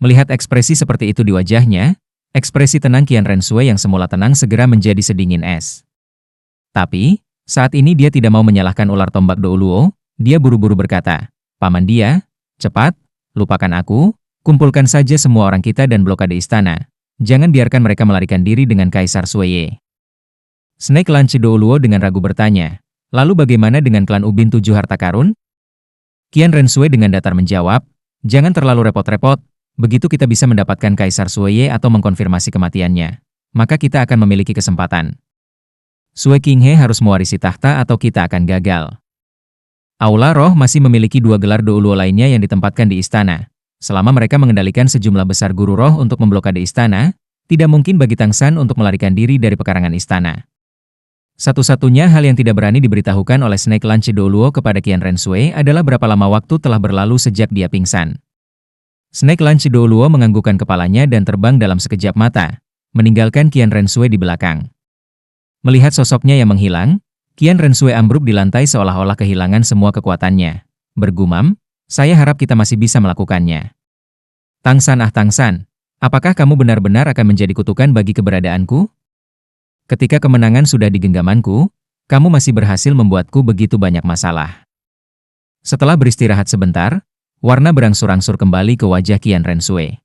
Melihat ekspresi seperti itu di wajahnya, ekspresi tenang Qian Renshui yang semula tenang segera menjadi sedingin es. Tapi, saat ini dia tidak mau menyalahkan ular tombak Douluo, dia buru-buru berkata, "Paman dia, cepat, lupakan aku, kumpulkan saja semua orang kita dan blokade istana. Jangan biarkan mereka melarikan diri dengan Kaisar Sueye." Snake Lunch Douluo dengan ragu bertanya, "Lalu bagaimana dengan klan Ubin Tujuh Harta Karun?" Qian Renshui dengan datar menjawab, "Jangan terlalu repot-repot. Begitu kita bisa mendapatkan Kaisar Sueye atau mengkonfirmasi kematiannya, maka kita akan memiliki kesempatan. Sue Qinghe harus mewarisi tahta atau kita akan gagal." Aula Roh masih memiliki 2 gelar Douluo lainnya yang ditempatkan di istana. Selama mereka mengendalikan sejumlah besar guru roh untuk memblokade istana, tidak mungkin bagi Tang San untuk melarikan diri dari pekarangan istana. Satu-satunya hal yang tidak berani diberitahukan oleh Snake Lunch Douluo kepada Qian Renshui adalah berapa lama waktu telah berlalu sejak dia pingsan. Snake Lunch Douluo menganggukkan kepalanya dan terbang dalam sekejap mata, meninggalkan Qian Renshui di belakang. Melihat sosoknya yang menghilang, Qian Renshui ambruk di lantai seolah-olah kehilangan semua kekuatannya. Bergumam, "Saya harap kita masih bisa melakukannya." Tang San, apakah kamu benar-benar akan menjadi kutukan bagi keberadaanku? Ketika kemenangan sudah di genggamanku, kamu masih berhasil membuatku begitu banyak masalah. Setelah beristirahat sebentar, warna berangsur-angsur kembali ke wajah Qian Renshui.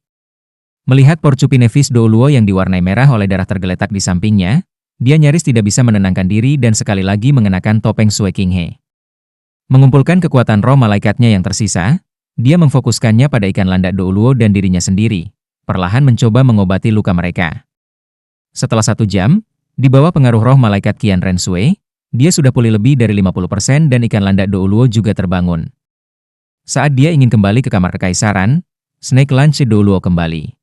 Melihat Porcupine-Fish Douluo yang diwarnai merah oleh darah tergeletak di sampingnya, dia nyaris tidak bisa menenangkan diri dan sekali lagi mengenakan topeng Sue Qinghe. Mengumpulkan kekuatan roh malaikatnya yang tersisa, dia memfokuskannya pada ikan landak Douluo dan dirinya sendiri, perlahan mencoba mengobati luka mereka. Setelah 1 jam, di bawah pengaruh roh malaikat Qian Renshui, dia sudah pulih lebih dari 50% dan ikan landak Douluo juga terbangun. Saat dia ingin kembali ke kamar kekaisaran, Snake Lunch Douluo kembali.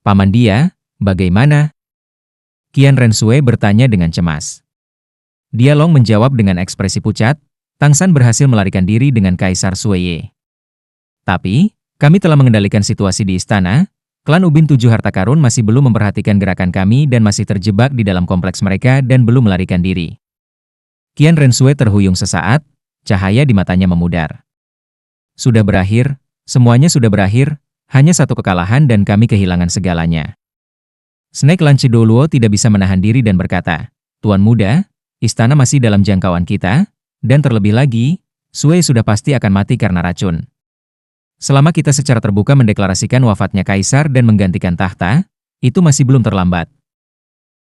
"Paman dia, bagaimana?" Qian Renshui bertanya dengan cemas. Dia Long menjawab dengan ekspresi pucat, "Tang San berhasil melarikan diri dengan Kaisar Sueye. Tapi, kami telah mengendalikan situasi di istana. Klan Ubin Tujuh Harta Karun masih belum memperhatikan gerakan kami dan masih terjebak di dalam kompleks mereka dan belum melarikan diri." Qian Renshui terhuyung sesaat, cahaya di matanya memudar. "Sudah berakhir, semuanya sudah berakhir, hanya 1 kekalahan dan kami kehilangan segalanya." Snake Lunch Douluo tidak bisa menahan diri dan berkata, "Tuan muda, istana masih dalam jangkauan kita, dan terlebih lagi, Sue sudah pasti akan mati karena racun. Selama kita secara terbuka mendeklarasikan wafatnya kaisar dan menggantikan tahta, itu masih belum terlambat."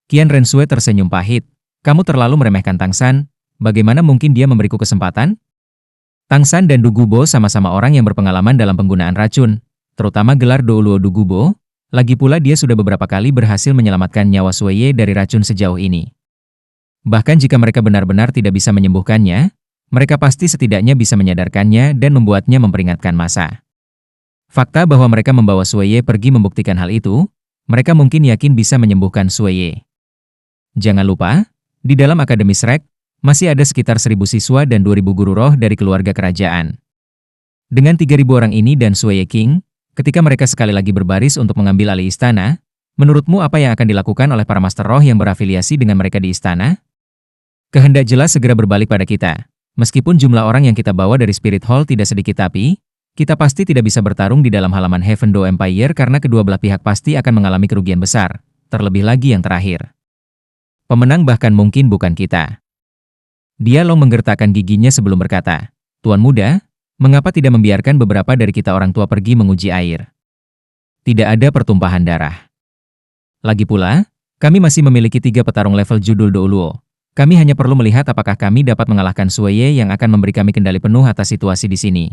Qian Renshui tersenyum pahit, "Kamu terlalu meremehkan Tang San, bagaimana mungkin dia memberiku kesempatan?" Tang San dan Du Gubo sama-sama orang yang berpengalaman dalam penggunaan racun, terutama gelar Douluo Du Gubo, lagi pula dia sudah beberapa kali berhasil menyelamatkan nyawa Sueye dari racun sejauh ini. Bahkan jika mereka benar-benar tidak bisa menyembuhkannya, mereka pasti setidaknya bisa menyadarkannya dan membuatnya memperingatkan masa. Fakta bahwa mereka membawa Sueye pergi membuktikan hal itu, mereka mungkin yakin bisa menyembuhkan Sueye. Jangan lupa, di dalam Akademi Shrek, masih ada sekitar 1.000 siswa dan 2.000 guru roh dari keluarga kerajaan. Dengan 3.000 orang ini dan Sueye King, ketika mereka sekali lagi berbaris untuk mengambil alih istana, menurutmu apa yang akan dilakukan oleh para master roh yang berafiliasi dengan mereka di istana? Kehendak jelas segera berbalik pada kita. Meskipun jumlah orang yang kita bawa dari Spirit Hall tidak sedikit tapi, kita pasti tidak bisa bertarung di dalam halaman Heaven Door Empire karena kedua belah pihak pasti akan mengalami kerugian besar, terlebih lagi yang terakhir. Pemenang bahkan mungkin bukan kita." Dia Long menggertakkan giginya sebelum berkata, "Tuan muda, mengapa tidak membiarkan beberapa dari kita orang tua pergi menguji air? Tidak ada pertumpahan darah. Lagi pula, kami masih memiliki 3 petarung level judul Douluo. Kami hanya perlu melihat apakah kami dapat mengalahkan Sueye yang akan memberi kami kendali penuh atas situasi di sini."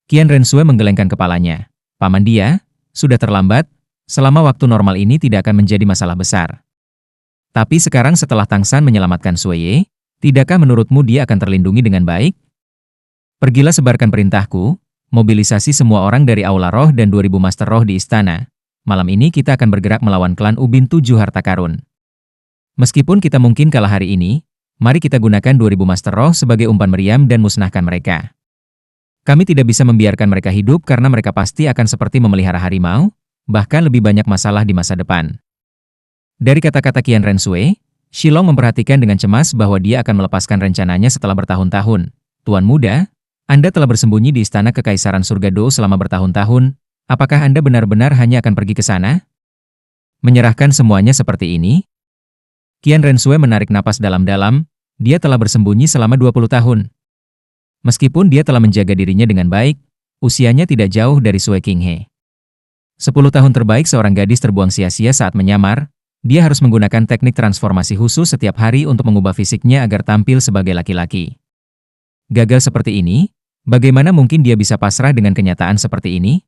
Qian Renshui menggelengkan kepalanya. "Paman dia, sudah terlambat, selama waktu normal ini tidak akan menjadi masalah besar. Tapi sekarang setelah Tang San menyelamatkan Sueye, tidakkah menurutmu dia akan terlindungi dengan baik? Pergilah sebarkan perintahku, mobilisasi semua orang dari Aula Roh dan 2.000 Master Roh di istana. Malam ini kita akan bergerak melawan klan Ubin Tujuh Harta Karun. Meskipun kita mungkin kalah hari ini, mari kita gunakan 2.000 Master Roh sebagai umpan meriam dan musnahkan mereka. Kami tidak bisa membiarkan mereka hidup karena mereka pasti akan seperti memelihara harimau, bahkan lebih banyak masalah di masa depan." Dari kata-kata Qian Renshui, Shilong memperhatikan dengan cemas bahwa dia akan melepaskan rencananya setelah bertahun-tahun. "Tuan muda, Anda telah bersembunyi di istana Kekaisaran Surga Do selama bertahun-tahun. Apakah Anda benar-benar hanya akan pergi ke sana? Menyerahkan semuanya seperti ini? Qian Renshui menarik napas dalam-dalam, dia telah bersembunyi selama 20 tahun. Meskipun dia telah menjaga dirinya dengan baik, usianya tidak jauh dari Sui Qinghe. 10 tahun terbaik seorang gadis terbuang sia-sia saat menyamar, dia harus menggunakan teknik transformasi khusus setiap hari untuk mengubah fisiknya agar tampil sebagai laki-laki. Gagal seperti ini, bagaimana mungkin dia bisa pasrah dengan kenyataan seperti ini?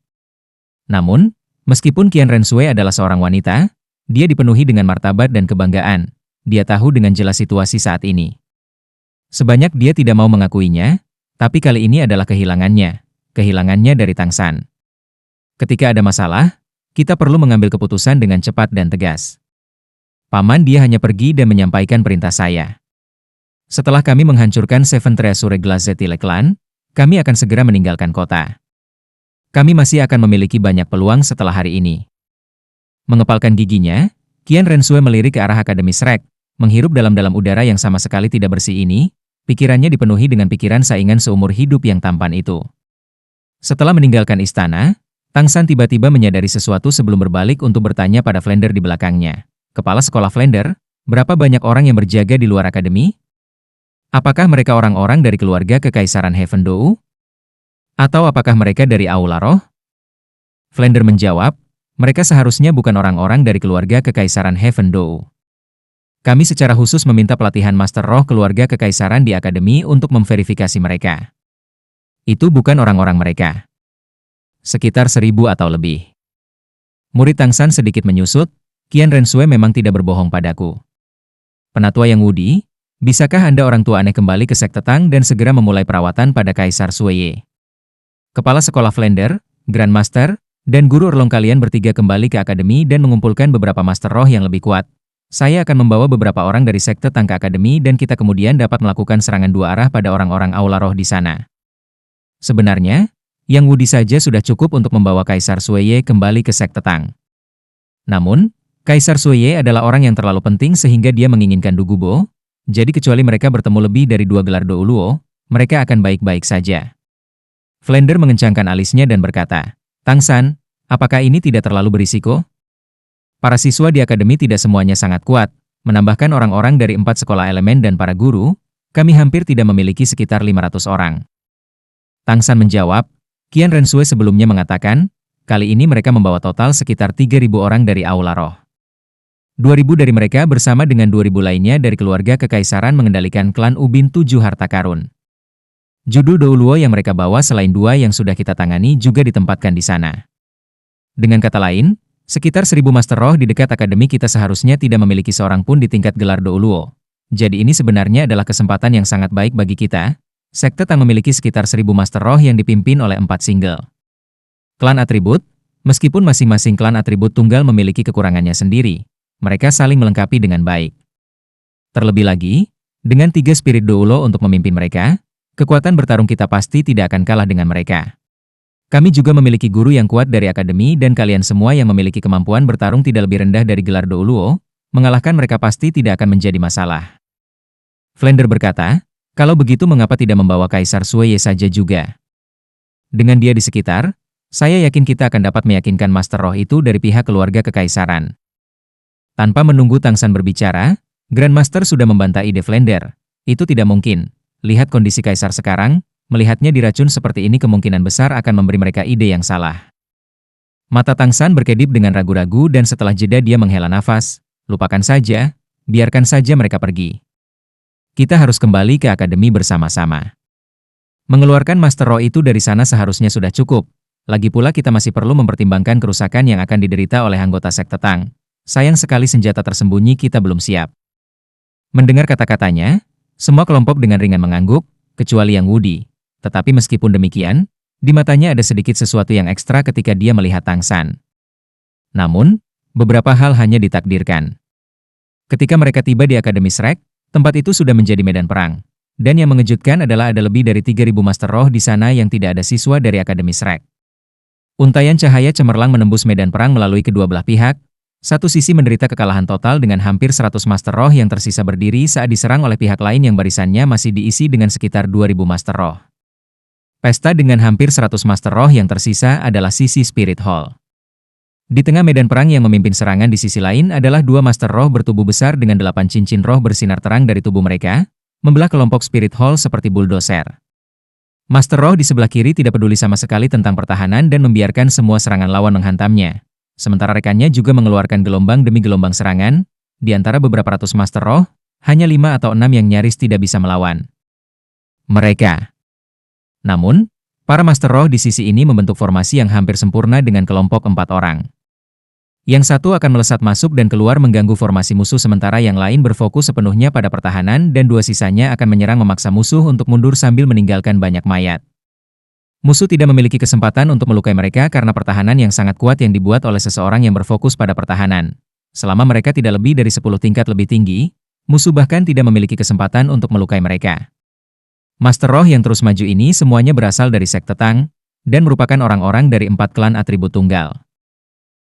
Namun, meskipun Qian Renshui adalah seorang wanita, dia dipenuhi dengan martabat dan kebanggaan. Dia tahu dengan jelas situasi saat ini. Sebanyak dia tidak mau mengakuinya, tapi kali ini adalah kehilangannya dari Tang San. Ketika ada masalah, kita perlu mengambil keputusan dengan cepat dan tegas. Paman, dia hanya pergi dan menyampaikan perintah saya. Setelah kami menghancurkan Seven Treasure Glazeti Clan, kami akan segera meninggalkan kota. Kami masih akan memiliki banyak peluang setelah hari ini. Mengepalkan giginya, Qian Renshui melirik ke arah Akademi Shrek, menghirup dalam-dalam udara yang sama sekali tidak bersih ini, pikirannya dipenuhi dengan pikiran saingan seumur hidup yang tampan itu. Setelah meninggalkan istana, Tang San tiba-tiba menyadari sesuatu sebelum berbalik untuk bertanya pada Flander di belakangnya. Kepala sekolah Flander, berapa banyak orang yang berjaga di luar akademi? Apakah mereka orang-orang dari keluarga Kekaisaran Heaven Dou? Atau apakah mereka dari Aula Roh? Flander menjawab, mereka seharusnya bukan orang-orang dari keluarga Kekaisaran Heaven Dou. Kami secara khusus meminta pelatihan Master Roh keluarga Kekaisaran di akademi untuk memverifikasi mereka. Itu bukan orang-orang mereka. Sekitar 1000 atau lebih. Murid Tang San sedikit menyusut, Qian Renshui memang tidak berbohong padaku. Penatua Yang Wudi, bisakah Anda orang tua aneh kembali ke sekte Tang dan segera memulai perawatan pada Kaisar Suiye? Kepala sekolah Flander, Grandmaster, dan guru Erlong kalian bertiga kembali ke akademi dan mengumpulkan beberapa Master Roh yang lebih kuat. Saya akan membawa beberapa orang dari sekte Tang ke akademi dan kita kemudian dapat melakukan serangan dua arah pada orang-orang Aula Roh di sana. Sebenarnya, Yang Wudi saja sudah cukup untuk membawa Kaisar Suiye kembali ke sekte Tang. Namun, Kaisar Suiye adalah orang yang terlalu penting sehingga dia menginginkan Du Gubo, jadi kecuali mereka bertemu lebih dari 2 gelar Dou Luo, mereka akan baik-baik saja. Flander mengencangkan alisnya dan berkata, Tang San, apakah ini tidak terlalu berisiko? Para siswa di akademi tidak semuanya sangat kuat, menambahkan orang-orang dari 4 sekolah elemen dan para guru, kami hampir tidak memiliki sekitar 500 orang. Tang San menjawab, Qian Renshui sebelumnya mengatakan, kali ini mereka membawa total sekitar 3.000 orang dari Aula Roh. 2.000 dari mereka bersama dengan 2.000 lainnya dari keluarga Kekaisaran mengendalikan klan Ubin 7 harta karun. Judul Dou Luo yang mereka bawa selain 2 yang sudah kita tangani juga ditempatkan di sana. Dengan kata lain, sekitar 1.000 Master Roh di dekat akademi kita seharusnya tidak memiliki seorang pun di tingkat gelar Dou Luo. Jadi ini sebenarnya adalah kesempatan yang sangat baik bagi kita. Sekte Tang memiliki sekitar 1.000 Master Roh yang dipimpin oleh 4 single klan atribut, meskipun masing-masing klan atribut tunggal memiliki kekurangannya sendiri, mereka saling melengkapi dengan baik. Terlebih lagi, dengan 3 spirit Dou Luo untuk memimpin mereka, kekuatan bertarung kita pasti tidak akan kalah dengan mereka. Kami juga memiliki guru yang kuat dari akademi dan kalian semua yang memiliki kemampuan bertarung tidak lebih rendah dari gelar Dou Luo, mengalahkan mereka pasti tidak akan menjadi masalah. Flander berkata, kalau begitu mengapa tidak membawa Kaisar Suiye saja juga? Dengan dia di sekitar, saya yakin kita akan dapat meyakinkan Master Roh itu dari pihak keluarga Kekaisaran. Tanpa menunggu Tang San berbicara, Grandmaster sudah membantah ide Flander. Itu tidak mungkin. Lihat kondisi Kaisar sekarang, melihatnya diracun seperti ini kemungkinan besar akan memberi mereka ide yang salah. Mata Tang San berkedip dengan ragu-ragu dan setelah jeda dia menghela nafas, lupakan saja, biarkan saja mereka pergi. Kita harus kembali ke akademi bersama-sama. Mengeluarkan Master Roh itu dari sana seharusnya sudah cukup. Lagi pula kita masih perlu mempertimbangkan kerusakan yang akan diderita oleh anggota sekte Tang. Sayang sekali senjata tersembunyi kita belum siap. Mendengar kata-katanya, semua kelompok dengan ringan mengangguk, kecuali Yang Wudi. Tetapi meskipun demikian, di matanya ada sedikit sesuatu yang ekstra ketika dia melihat Tang San. Namun, beberapa hal hanya ditakdirkan. Ketika mereka tiba di Akademi Shrek, tempat itu sudah menjadi medan perang. Dan yang mengejutkan adalah ada lebih dari 3.000 Master Roh di sana yang tidak ada siswa dari Akademi Shrek. Untaian cahaya cemerlang menembus medan perang melalui kedua belah pihak. Satu sisi menderita kekalahan total dengan hampir 100 Master Roh yang tersisa berdiri saat diserang oleh pihak lain yang barisannya masih diisi dengan sekitar 2.000 Master Roh. Pesta dengan hampir 100 Master Roh yang tersisa adalah sisi Spirit Hall. Di tengah medan perang yang memimpin serangan di sisi lain adalah dua Master Roh bertubuh besar dengan 8 cincin roh bersinar terang dari tubuh mereka, membelah kelompok Spirit Hall seperti bulldozer. Master Roh di sebelah kiri tidak peduli sama sekali tentang pertahanan dan membiarkan semua serangan lawan menghantamnya. Sementara rekannya juga mengeluarkan gelombang demi gelombang serangan, di antara beberapa ratus Master Roh, hanya 5 atau 6 yang nyaris tidak bisa melawan mereka. Namun, para Master Roh di sisi ini membentuk formasi yang hampir sempurna dengan kelompok 4 orang. Yang satu akan melesat masuk dan keluar mengganggu formasi musuh sementara yang lain berfokus sepenuhnya pada pertahanan dan dua sisanya akan menyerang memaksa musuh untuk mundur sambil meninggalkan banyak mayat. Musuh tidak memiliki kesempatan untuk melukai mereka karena pertahanan yang sangat kuat yang dibuat oleh seseorang yang berfokus pada pertahanan. Selama mereka tidak lebih dari 10 tingkat lebih tinggi, musuh bahkan tidak memiliki kesempatan untuk melukai mereka. Master Roh yang terus maju ini semuanya berasal dari sekte Tang, dan merupakan orang-orang dari 4 klan atribut tunggal.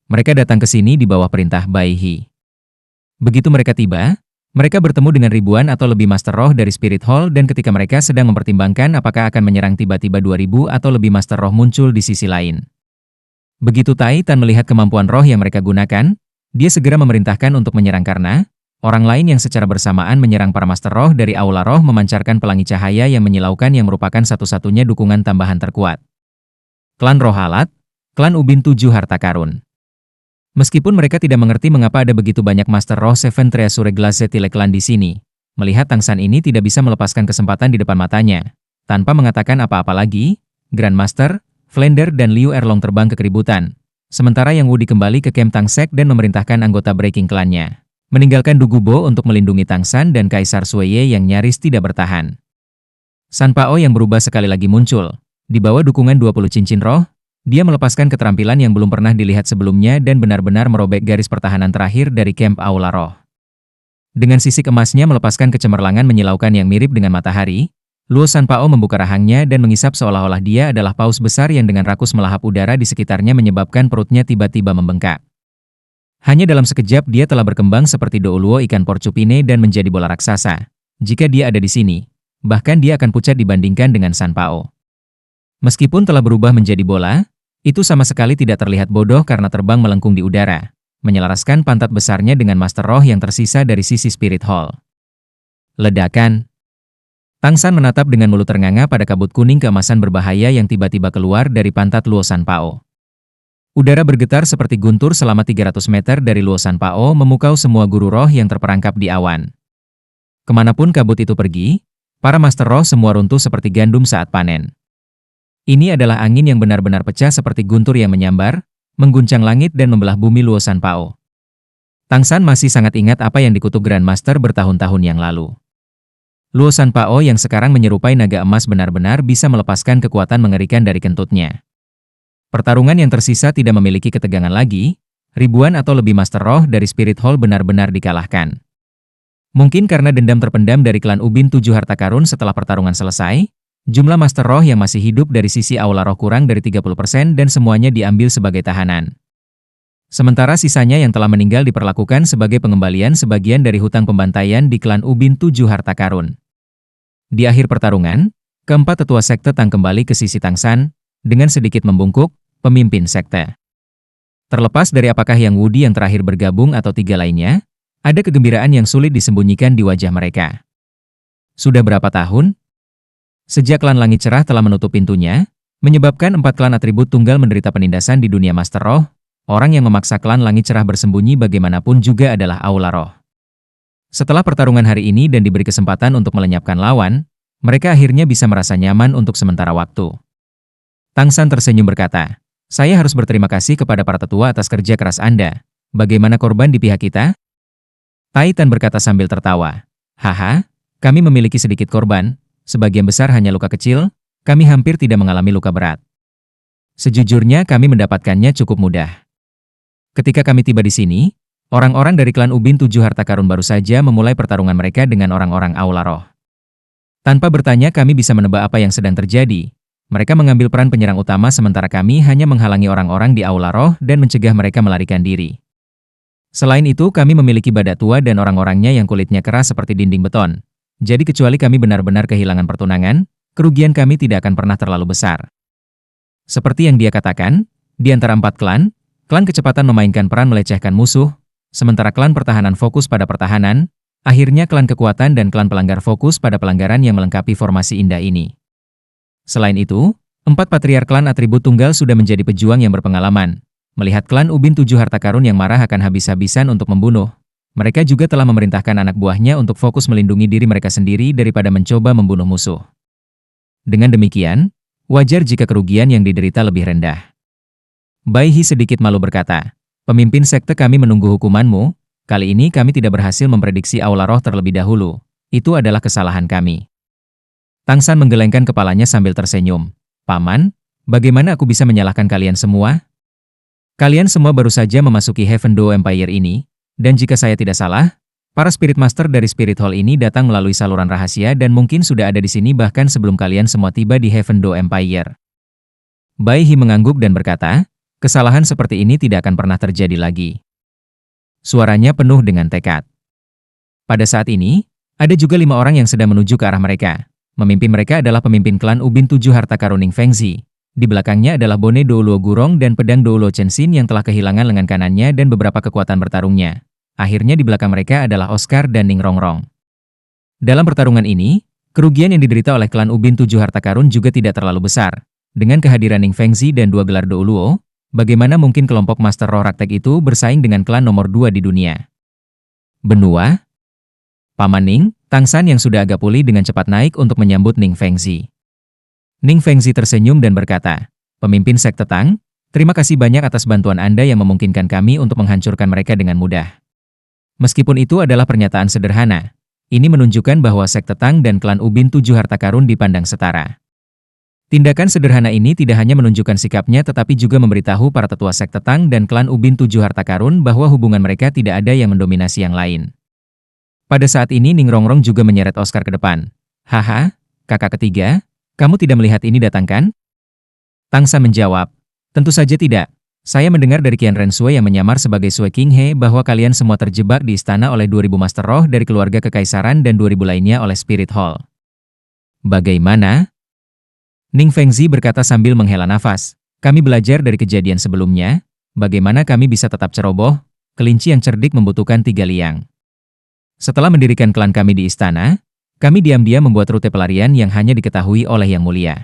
Mereka datang ke sini di bawah perintah Bai He. Begitu mereka tiba, mereka bertemu dengan ribuan atau lebih Master Roh dari Spirit Hall dan ketika mereka sedang mempertimbangkan apakah akan menyerang tiba-tiba 2000 atau lebih Master Roh muncul di sisi lain. Begitu Tai Tan melihat kemampuan roh yang mereka gunakan, dia segera memerintahkan untuk menyerang karena orang lain yang secara bersamaan menyerang para Master Roh dari Aula Roh memancarkan pelangi cahaya yang menyilaukan yang merupakan satu-satunya dukungan tambahan terkuat. Klan Roh Alat, Klan Ubin 7 Harta Karun. Meskipun mereka tidak mengerti mengapa ada begitu banyak Master Roh Seven Treasure Glaze Clan di sini, melihat Tang San ini tidak bisa melepaskan kesempatan di depan matanya. Tanpa mengatakan apa-apa lagi, Grandmaster, Flender dan Liu Erlong terbang ke keributan. Sementara Yang Wudi kembali ke camp Tang Sek dan memerintahkan anggota Breaking Clan-nya meninggalkan Du Gubo untuk melindungi Tang San dan Kaisar Sueye yang nyaris tidak bertahan. San Pao yang berubah sekali lagi muncul. Di bawah dukungan 20 cincin roh, dia melepaskan keterampilan yang belum pernah dilihat sebelumnya dan benar-benar merobek garis pertahanan terakhir dari camp Aula Roh. Dengan sisik emasnya melepaskan kecemerlangan menyilaukan yang mirip dengan matahari, Luo San Pao membuka rahangnya dan mengisap seolah-olah dia adalah paus besar yang dengan rakus melahap udara di sekitarnya menyebabkan perutnya tiba-tiba membengkak. Hanya dalam sekejap dia telah berkembang seperti Douluo ikan porcupine dan menjadi bola raksasa. Jika dia ada di sini, bahkan dia akan pucat dibandingkan dengan San Pao. Meskipun telah berubah menjadi bola, itu sama sekali tidak terlihat bodoh karena terbang melengkung di udara, menyelaraskan pantat besarnya dengan Master Roh yang tersisa dari sisi Spirit Hall. Ledakan. Tang San menatap dengan mulut ternganga pada kabut kuning keemasan berbahaya yang tiba-tiba keluar dari pantat Luo San Pao. Udara bergetar seperti guntur selama 300 meter dari Luo San Pao memukau semua guru roh yang terperangkap di awan. Kemanapun kabut itu pergi, para Master Roh semua runtuh seperti gandum saat panen. Ini adalah angin yang benar-benar pecah seperti guntur yang menyambar, mengguncang langit dan membelah bumi Luo San Pao. Tang San masih sangat ingat apa yang dikutuk Grandmaster bertahun-tahun yang lalu. Luo San Pao yang sekarang menyerupai naga emas benar-benar bisa melepaskan kekuatan mengerikan dari kentutnya. Pertarungan yang tersisa tidak memiliki ketegangan lagi, ribuan atau lebih Master Roh dari Spirit Hall benar-benar dikalahkan. Mungkin karena dendam terpendam dari klan Ubin 7 Harta Karun setelah pertarungan selesai, jumlah Master Roh yang masih hidup dari sisi Aula Roh kurang dari 30% dan semuanya diambil sebagai tahanan. Sementara sisanya yang telah meninggal diperlakukan sebagai pengembalian sebagian dari hutang pembantaian di klan Ubin 7 Harta Karun. Di akhir pertarungan, keempat tetua sekte Tang kembali ke sisi Tang San, dengan sedikit membungkuk, pemimpin sekte. Terlepas dari apakah Yang Wudi yang terakhir bergabung atau 3 lainnya, ada kegembiraan yang sulit disembunyikan di wajah mereka. Sudah berapa tahun? Sejak klan Langit Cerah telah menutup pintunya, menyebabkan 4 klan atribut tunggal menderita penindasan di dunia Master Roh, orang yang memaksa klan Langit Cerah bersembunyi bagaimanapun juga adalah Aula Roh. Setelah pertarungan hari ini dan diberi kesempatan untuk melenyapkan lawan, mereka akhirnya bisa merasa nyaman untuk sementara waktu. Tang San tersenyum berkata, "Saya harus berterima kasih kepada para tetua atas kerja keras Anda. Bagaimana korban di pihak kita?" Tai Tan berkata sambil tertawa, "Haha, kami memiliki sedikit korban, sebagian besar hanya luka kecil, kami hampir tidak mengalami luka berat. Sejujurnya kami mendapatkannya cukup mudah. Ketika kami tiba di sini, orang-orang dari klan Ubin 7 Harta Karun baru saja memulai pertarungan mereka dengan orang-orang Aula Roh. Tanpa bertanya kami bisa menebak apa yang sedang terjadi. Mereka mengambil peran penyerang utama sementara kami hanya menghalangi orang-orang di Aula Roh dan mencegah mereka melarikan diri. Selain itu kami memiliki badak tua dan orang-orangnya yang kulitnya keras seperti dinding beton. Jadi kecuali kami benar-benar kehilangan pertunangan, kerugian kami tidak akan pernah terlalu besar. Seperti yang dia katakan, di antara 4 klan, klan kecepatan memainkan peran melecehkan musuh, sementara klan pertahanan fokus pada pertahanan, akhirnya klan kekuatan dan klan pelanggar fokus pada pelanggaran yang melengkapi formasi indah ini. Selain itu, 4 patriark klan atribut tunggal sudah menjadi pejuang yang berpengalaman. Melihat klan Ubin 7 harta karun yang marah akan habis-habisan untuk membunuh, mereka juga telah memerintahkan anak buahnya untuk fokus melindungi diri mereka sendiri daripada mencoba membunuh musuh. Dengan demikian, wajar jika kerugian yang diderita lebih rendah. Bai He sedikit malu berkata, "Pemimpin sekte kami menunggu hukumanmu, kali ini kami tidak berhasil memprediksi aula roh terlebih dahulu. Itu adalah kesalahan kami." Tang San menggelengkan kepalanya sambil tersenyum. "Paman, bagaimana aku bisa menyalahkan kalian semua? Kalian semua baru saja memasuki Heaven Do Empire ini, dan jika saya tidak salah, para Spirit Master dari Spirit Hall ini datang melalui saluran rahasia dan mungkin sudah ada di sini bahkan sebelum kalian semua tiba di Heaven Do Empire." Bai He mengangguk dan berkata, "Kesalahan seperti ini tidak akan pernah terjadi lagi." Suaranya penuh dengan tekad. Pada saat ini, ada juga 5 orang yang sedang menuju ke arah mereka. Memimpin mereka adalah pemimpin klan Ubin 7 harta karun Ning Fengzi. Di belakangnya adalah Bone Douluo Gurong dan pedang Douluo Chenxin yang telah kehilangan lengan kanannya dan beberapa kekuatan bertarungnya. Akhirnya di belakang mereka adalah Oscar dan Ning Rongrong. Dalam pertarungan ini, kerugian yang diderita oleh klan Ubin 7 harta karun juga tidak terlalu besar. Dengan kehadiran Ning Fengzi dan 2 gelar Douluo, bagaimana mungkin kelompok Master Roh Raktek itu bersaing dengan klan nomor 2 di dunia? Benua? Paman Ning, Tang San yang sudah agak pulih dengan cepat naik untuk menyambut Ning Fengzi. Ning Fengzi tersenyum dan berkata, "Pemimpin sekte Tang, terima kasih banyak atas bantuan Anda yang memungkinkan kami untuk menghancurkan mereka dengan mudah." Meskipun itu adalah pernyataan sederhana, ini menunjukkan bahwa sekte Tang dan klan Ubin 7 harta karun dipandang setara. Tindakan sederhana ini tidak hanya menunjukkan sikapnya tetapi juga memberitahu para tetua sekte Tang dan klan Ubin 7 harta karun bahwa hubungan mereka tidak ada yang mendominasi yang lain. Pada saat ini Ning Rongrong juga menyeret Oscar ke depan. "Haha, kakak ketiga, kamu tidak melihat ini datang kan?" Tang San menjawab, "Tentu saja tidak. Saya mendengar dari Qian Rensui yang menyamar sebagai Sui King He bahwa kalian semua terjebak di istana oleh 2000 Master Roh dari keluarga kekaisaran dan 2000 lainnya oleh Spirit Hall." "Bagaimana?" Ning Fengzi berkata sambil menghela nafas, "Kami belajar dari kejadian sebelumnya, bagaimana kami bisa tetap ceroboh, kelinci yang cerdik membutuhkan 3 liang. Setelah mendirikan klan kami di istana, kami diam-diam membuat rute pelarian yang hanya diketahui oleh Yang Mulia.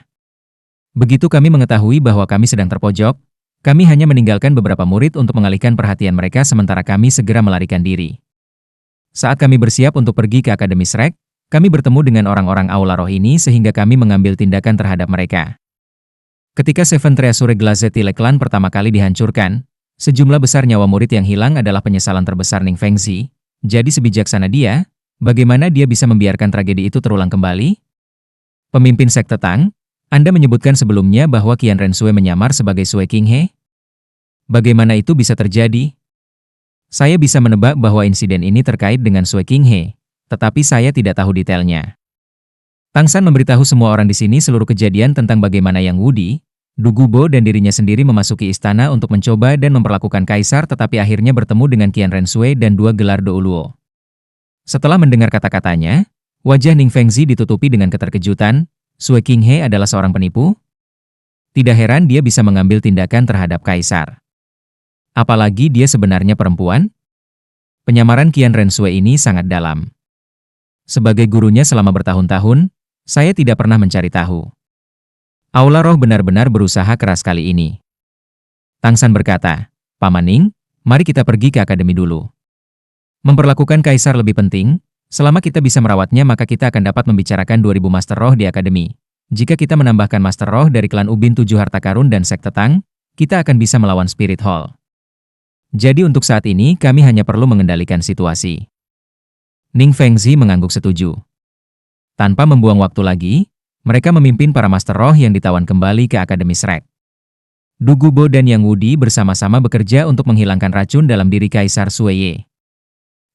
Begitu kami mengetahui bahwa kami sedang terpojok, kami hanya meninggalkan beberapa murid untuk mengalihkan perhatian mereka sementara kami segera melarikan diri. Saat kami bersiap untuk pergi ke Akademi Shrek, kami bertemu dengan orang-orang Aula Roh ini sehingga kami mengambil tindakan terhadap mereka. Ketika Seven Treasure Glazetile Clan pertama kali dihancurkan, sejumlah besar nyawa murid yang hilang adalah penyesalan terbesar Ning Fengzi. Jadi sebijaksana dia, bagaimana dia bisa membiarkan tragedi itu terulang kembali?" Pemimpin sekte Tang, Anda menyebutkan sebelumnya bahwa Qian Rensui menyamar sebagai Sui King He. Bagaimana itu bisa terjadi? Saya bisa menebak bahwa insiden ini terkait dengan Sui King He, tetapi saya tidak tahu detailnya. Tang San memberitahu semua orang di sini seluruh kejadian tentang bagaimana Yang Wudi, Du Gubo dan dirinya sendiri memasuki istana untuk mencoba dan memperlakukan kaisar tetapi akhirnya bertemu dengan Qian Rensui dan 2 gelar Douluo. Setelah mendengar kata-katanya, wajah Ning Fengzi ditutupi dengan keterkejutan. Sui King He adalah seorang penipu? Tidak heran dia bisa mengambil tindakan terhadap kaisar. Apalagi dia sebenarnya perempuan? Penyamaran Qian Rensui ini sangat dalam. Sebagai gurunya selama bertahun-tahun, saya tidak pernah mencari tahu. Aula Roh benar-benar berusaha keras kali ini. Tang San berkata, "Paman Ning, mari kita pergi ke akademi dulu. Memperlakukan kaisar lebih penting, selama kita bisa merawatnya maka kita akan dapat membicarakan 2000 Master Roh di akademi. Jika kita menambahkan Master Roh dari klan Ubin 7 harta karun dan sekte Tang, kita akan bisa melawan Spirit Hall. Jadi untuk saat ini kami hanya perlu mengendalikan situasi." Ning Fengzi mengangguk setuju. Tanpa membuang waktu lagi, mereka memimpin para Master Roh yang ditawan kembali ke Akademi Shrek. Du Gubo dan Yang Wudi bersama-sama bekerja untuk menghilangkan racun dalam diri Kaisar Sueye.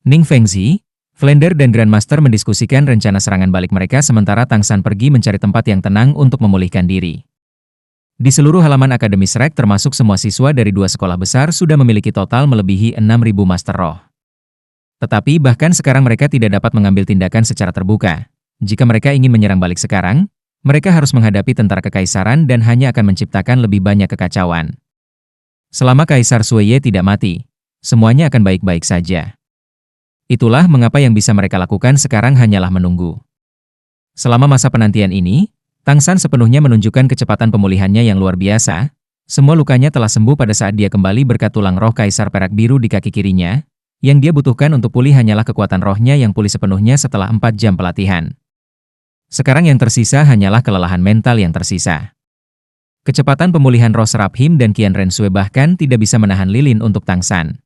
Ning Fengzi, Flender dan Grandmaster mendiskusikan rencana serangan balik mereka sementara Tang San pergi mencari tempat yang tenang untuk memulihkan diri. Di seluruh halaman Akademi Shrek termasuk semua siswa dari 2 sekolah besar sudah memiliki total melebihi 6.000 Master Roh. Tetapi bahkan sekarang mereka tidak dapat mengambil tindakan secara terbuka. Jika mereka ingin menyerang balik sekarang, mereka harus menghadapi tentara kekaisaran dan hanya akan menciptakan lebih banyak kekacauan. Selama Kaisar Sueye tidak mati, semuanya akan baik-baik saja. Itulah mengapa yang bisa mereka lakukan sekarang hanyalah menunggu. Selama masa penantian ini, Tang San sepenuhnya menunjukkan kecepatan pemulihannya yang luar biasa. Semua lukanya telah sembuh pada saat dia kembali berkat tulang roh Kaisar Perak Biru di kaki kirinya. Yang dia butuhkan untuk pulih hanyalah kekuatan rohnya yang pulih sepenuhnya setelah 4 jam pelatihan. Sekarang yang tersisa hanyalah kelelahan mental yang tersisa. Kecepatan pemulihan roh Seraphim dan Qian Rensue bahkan tidak bisa menahan lilin untuk Tang San.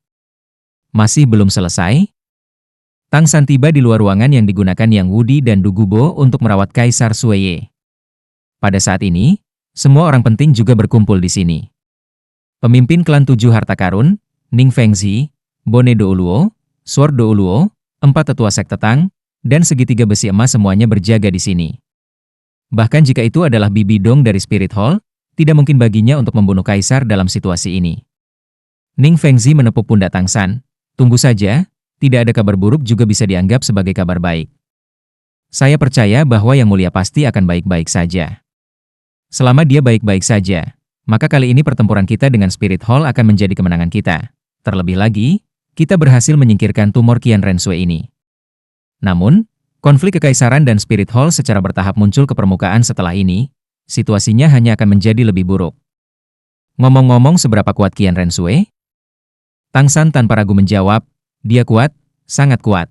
Masih belum selesai? Tang San tiba di luar ruangan yang digunakan Yang Wudi dan Du Gubo untuk merawat Kaisar Sueye. Pada saat ini, semua orang penting juga berkumpul di sini. Pemimpin klan 7 harta karun, Ning Fengzi, Bone Douluo, Sword Douluo, 4 tetua sekte Tang, dan segitiga besi emas semuanya berjaga di sini. Bahkan jika itu adalah Bibi Dong dari Spirit Hall, tidak mungkin baginya untuk membunuh Kaisar dalam situasi ini. Ning Fengzi menepuk pundak Tang San. Tunggu saja, tidak ada kabar buruk juga bisa dianggap sebagai kabar baik. Saya percaya bahwa Yang Mulia pasti akan baik-baik saja. Selama dia baik-baik saja, maka kali ini pertempuran kita dengan Spirit Hall akan menjadi kemenangan kita. Terlebih lagi, kita berhasil menyingkirkan tumor Qian Rensue ini. Namun, konflik kekaisaran dan Spirit Hall secara bertahap muncul ke permukaan setelah ini, situasinya hanya akan menjadi lebih buruk. Ngomong-ngomong seberapa kuat Qian Rensue? Tang San tanpa ragu menjawab, dia kuat, sangat kuat.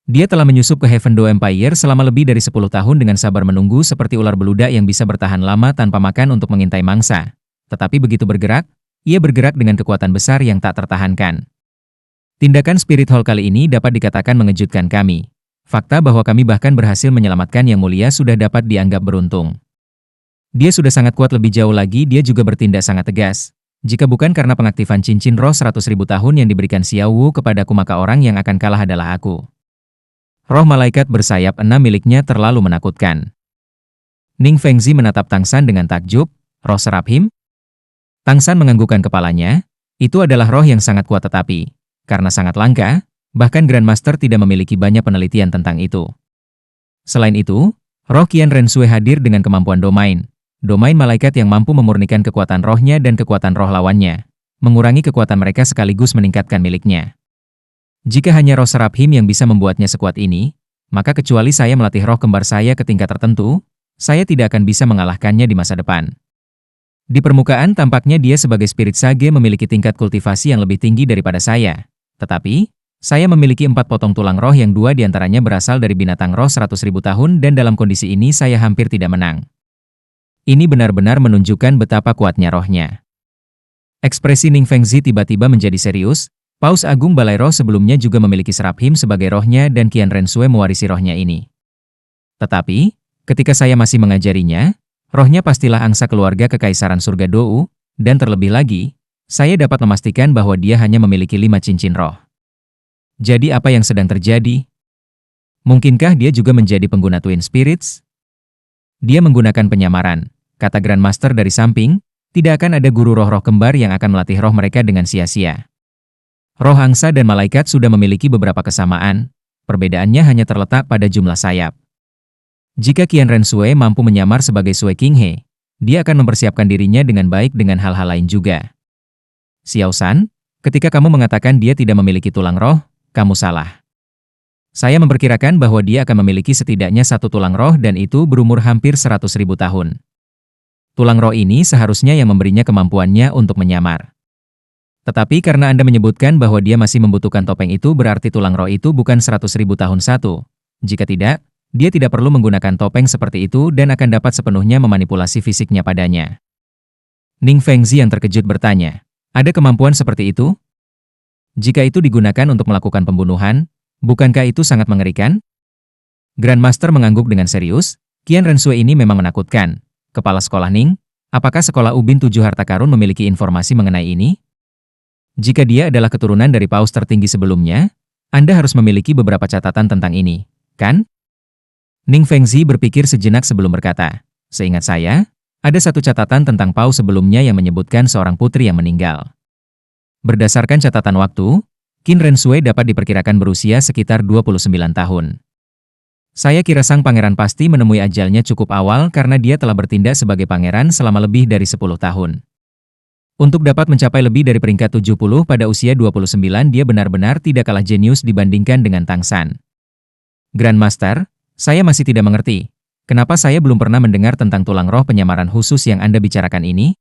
Dia telah menyusup ke Heaven Do Empire selama lebih dari 10 tahun dengan sabar menunggu seperti ular beludak yang bisa bertahan lama tanpa makan untuk mengintai mangsa. Tetapi begitu bergerak, ia bergerak dengan kekuatan besar yang tak tertahankan. Tindakan Spirit Hall kali ini dapat dikatakan mengejutkan kami. Fakta bahwa kami bahkan berhasil menyelamatkan Yang Mulia sudah dapat dianggap beruntung. Dia sudah sangat kuat, lebih jauh lagi dia juga bertindak sangat tegas. Jika bukan karena pengaktifan cincin roh 100.000 tahun yang diberikan Xiao Wu kepadaku, maka orang yang akan kalah adalah aku. Roh malaikat bersayap 6 miliknya terlalu menakutkan. Ning Fengzi menatap Tang San dengan takjub. Roh Seraphim? Tang San menganggukkan kepalanya. Itu adalah roh yang sangat kuat, tetapi karena sangat langka, bahkan Grandmaster tidak memiliki banyak penelitian tentang itu. Selain itu, roh Qian Rensue hadir dengan kemampuan domain malaikat yang mampu memurnikan kekuatan rohnya dan kekuatan roh lawannya, mengurangi kekuatan mereka sekaligus meningkatkan miliknya. Jika hanya roh Seraphim yang bisa membuatnya sekuat ini, maka kecuali saya melatih roh kembar saya ke tingkat tertentu, saya tidak akan bisa mengalahkannya di masa depan. Di permukaan tampaknya dia sebagai spirit sage memiliki tingkat kultivasi yang lebih tinggi daripada saya. Tetapi, saya memiliki 4 potong tulang roh yang 2 diantaranya berasal dari binatang roh 100.000 tahun dan dalam kondisi ini saya hampir tidak menang. Ini benar-benar menunjukkan betapa kuatnya rohnya. Ekspresi Ning Fengzi tiba-tiba menjadi serius. Paus Agung Balai Roh sebelumnya juga memiliki Seraphim sebagai rohnya dan Qian Rensue mewarisi rohnya ini. Tetapi, ketika saya masih mengajarinya, rohnya pastilah angsa keluarga Kekaisaran Surga Dou, dan terlebih lagi, saya dapat memastikan bahwa dia hanya memiliki 5 cincin roh. Jadi apa yang sedang terjadi? Mungkinkah dia juga menjadi pengguna Twin Spirits? Dia menggunakan penyamaran, kata Grandmaster dari samping, tidak akan ada guru roh-roh kembar yang akan melatih roh mereka dengan sia-sia. Roh angsa dan malaikat sudah memiliki beberapa kesamaan, perbedaannya hanya terletak pada jumlah sayap. Jika Qian Rensue mampu menyamar sebagai Sue King He, dia akan mempersiapkan dirinya dengan baik dengan hal-hal lain juga. Xiao San, ketika kamu mengatakan dia tidak memiliki tulang roh, kamu salah. Saya memperkirakan bahwa dia akan memiliki setidaknya 1 tulang roh dan itu berumur hampir 100.000 tahun. Tulang roh ini seharusnya yang memberinya kemampuannya untuk menyamar. Tetapi karena Anda menyebutkan bahwa dia masih membutuhkan topeng itu, berarti tulang roh itu bukan 100.000 tahun satu. Jika tidak, dia tidak perlu menggunakan topeng seperti itu dan akan dapat sepenuhnya memanipulasi fisiknya padanya. Ning Fengzi yang terkejut bertanya, ada kemampuan seperti itu? Jika itu digunakan untuk melakukan pembunuhan, bukankah itu sangat mengerikan? Grandmaster mengangguk dengan serius. Qian Rensue ini memang menakutkan. Kepala sekolah Ning, apakah sekolah Ubin 7 Harta Karun memiliki informasi mengenai ini? Jika dia adalah keturunan dari paus tertinggi sebelumnya, Anda harus memiliki beberapa catatan tentang ini, kan? Ning Fengzi berpikir sejenak sebelum berkata, seingat saya, ada 1 catatan tentang paus sebelumnya yang menyebutkan seorang putri yang meninggal. Berdasarkan catatan waktu, Qian Rensue dapat diperkirakan berusia sekitar 29 tahun. Saya kira sang pangeran pasti menemui ajalnya cukup awal karena dia telah bertindak sebagai pangeran selama lebih dari 10 tahun. Untuk dapat mencapai lebih dari peringkat 70 pada usia 29, dia benar-benar tidak kalah jenius dibandingkan dengan Tang San. Grandmaster, saya masih tidak mengerti. Kenapa saya belum pernah mendengar tentang tulang roh penyamaran khusus yang Anda bicarakan ini?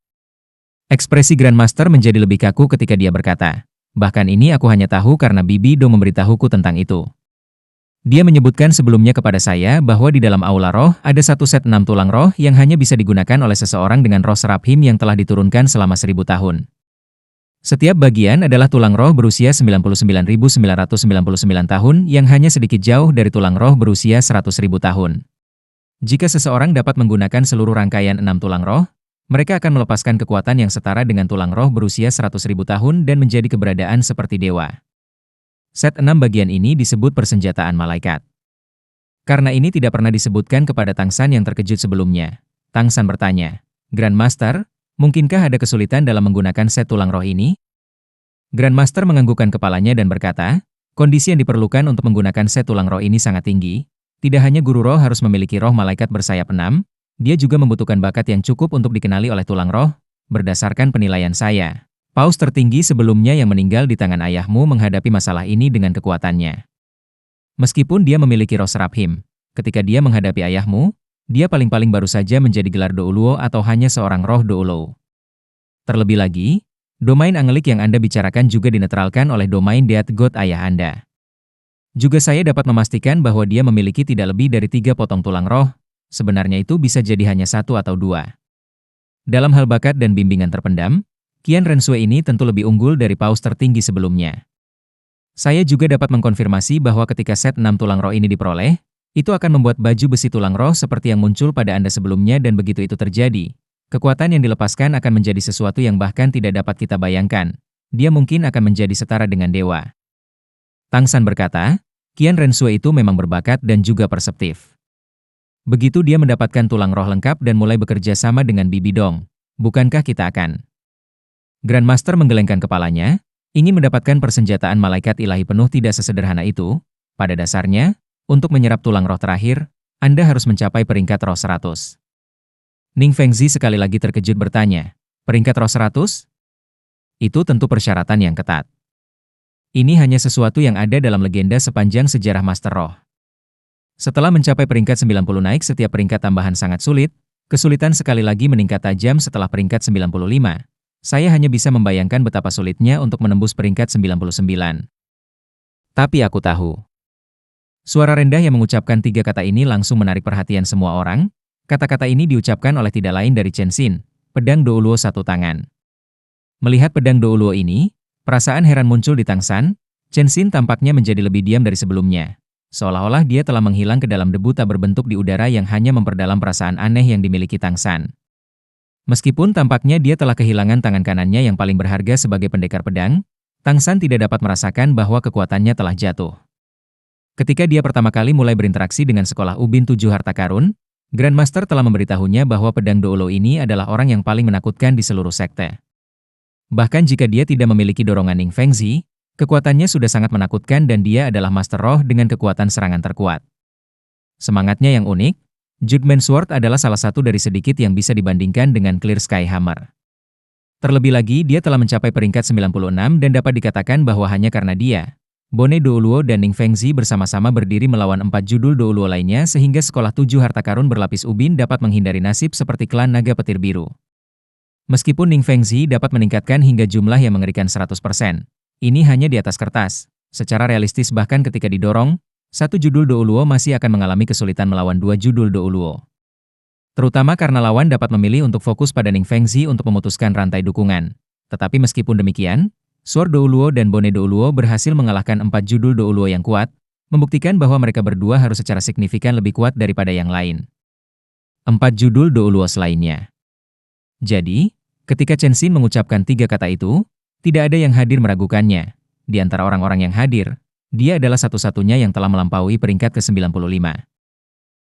Ekspresi Grandmaster menjadi lebih kaku ketika dia berkata, bahkan ini aku hanya tahu karena Bibi Do memberitahuku tentang itu. Dia menyebutkan sebelumnya kepada saya bahwa di dalam aula roh ada satu set 6 tulang roh yang hanya bisa digunakan oleh seseorang dengan roh Seraphim yang telah diturunkan selama 1000 tahun. Setiap bagian adalah tulang roh berusia 99.999 tahun yang hanya sedikit jauh dari tulang roh berusia 100.000 tahun. Jika seseorang dapat menggunakan seluruh rangkaian 6 tulang roh, mereka akan melepaskan kekuatan yang setara dengan tulang roh berusia 100.000 tahun dan menjadi keberadaan seperti dewa. Set 6 bagian ini disebut persenjataan malaikat. Karena ini tidak pernah disebutkan kepada Tang San yang terkejut sebelumnya. Tang San bertanya, Grandmaster, mungkinkah ada kesulitan dalam menggunakan set tulang roh ini? Grandmaster menganggukkan kepalanya dan berkata, kondisi yang diperlukan untuk menggunakan set tulang roh ini sangat tinggi. Tidak hanya guru roh harus memiliki roh malaikat bersayap 6, dia juga membutuhkan bakat yang cukup untuk dikenali oleh tulang roh. Berdasarkan penilaian saya, Paus tertinggi sebelumnya yang meninggal di tangan ayahmu menghadapi masalah ini dengan kekuatannya. Meskipun dia memiliki roh Seraphim, ketika dia menghadapi ayahmu, dia paling-paling baru saja menjadi gelar Douluo atau hanya seorang roh Douluo. Terlebih lagi, domain Angelic yang Anda bicarakan juga dinetralkan oleh domain Death God ayah Anda. Juga saya dapat memastikan bahwa dia memiliki tidak lebih dari 3 potong tulang roh, sebenarnya itu bisa jadi hanya 1 atau 2. Dalam hal bakat dan bimbingan terpendam, Qian Renshui ini tentu lebih unggul dari paus tertinggi sebelumnya. Saya juga dapat mengkonfirmasi bahwa ketika set 6 tulang roh ini diperoleh, itu akan membuat baju besi tulang roh seperti yang muncul pada Anda sebelumnya dan begitu itu terjadi, kekuatan yang dilepaskan akan menjadi sesuatu yang bahkan tidak dapat kita bayangkan. Dia mungkin akan menjadi setara dengan dewa. Tang San berkata, Qian Renshui itu memang berbakat dan juga perseptif. Begitu dia mendapatkan tulang roh lengkap dan mulai bekerja sama dengan Bibi Dong, bukankah kita akan? Grandmaster menggelengkan kepalanya, ingin mendapatkan persenjataan malaikat ilahi penuh tidak sesederhana itu. Pada dasarnya, untuk menyerap tulang roh terakhir, Anda harus mencapai peringkat roh 100. Ning Fengzi sekali lagi terkejut bertanya, peringkat roh 100? Itu tentu persyaratan yang ketat. Ini hanya sesuatu yang ada dalam legenda sepanjang sejarah Master Roh. Setelah mencapai peringkat 90 naik setiap peringkat tambahan sangat sulit, kesulitan sekali lagi meningkat tajam setelah peringkat 95. Saya hanya bisa membayangkan betapa sulitnya untuk menembus peringkat 99. Tapi aku tahu. Suara rendah yang mengucapkan 3 kata ini langsung menarik perhatian semua orang. Kata-kata ini diucapkan oleh tidak lain dari Chen Xin, pedang Douluo 1 tangan. Melihat pedang Douluo ini, perasaan heran muncul di Tang San. Chen Xin tampaknya menjadi lebih diam dari sebelumnya. Seolah-olah dia telah menghilang ke dalam debu tak berbentuk di udara yang hanya memperdalam perasaan aneh yang dimiliki Tang San. Meskipun tampaknya dia telah kehilangan tangan kanannya yang paling berharga sebagai pendekar pedang, Tang San tidak dapat merasakan bahwa kekuatannya telah jatuh. Ketika dia pertama kali mulai berinteraksi dengan sekolah Ubin 7 Harta Karun, Grandmaster telah memberitahunya bahwa pedang Douluo ini adalah orang yang paling menakutkan di seluruh sekte. Bahkan jika dia tidak memiliki dorongan Ning Fengzi, kekuatannya sudah sangat menakutkan dan dia adalah Master Roh dengan kekuatan serangan terkuat. Semangatnya yang unik, Judgment Sword adalah salah satu dari sedikit yang bisa dibandingkan dengan Clear Sky Hammer. Terlebih lagi dia telah mencapai peringkat 96 dan dapat dikatakan bahwa hanya karena dia, Bone Douluo dan Ning Fengzi bersama-sama berdiri melawan 4 judul Douluo lainnya sehingga sekolah 7 harta karun berlapis ubin dapat menghindari nasib seperti klan naga petir biru. Meskipun Ning Fengzi dapat meningkatkan hingga jumlah yang mengerikan 100%, ini hanya di atas kertas. Secara realistis bahkan ketika didorong, 1 judul Douluo masih akan mengalami kesulitan melawan 2 judul Douluo. Terutama karena lawan dapat memilih untuk fokus pada Ning Fengzi untuk memutuskan rantai dukungan. Tetapi meskipun demikian, Sword Douluo dan Bone Douluo berhasil mengalahkan 4 judul Douluo yang kuat, membuktikan bahwa mereka berdua harus secara signifikan lebih kuat daripada yang lain. 4 judul Douluo selainnya. Jadi, ketika Chen Xin mengucapkan 3 kata itu, tidak ada yang hadir meragukannya. Di antara orang-orang yang hadir, dia adalah satu-satunya yang telah melampaui peringkat ke-95.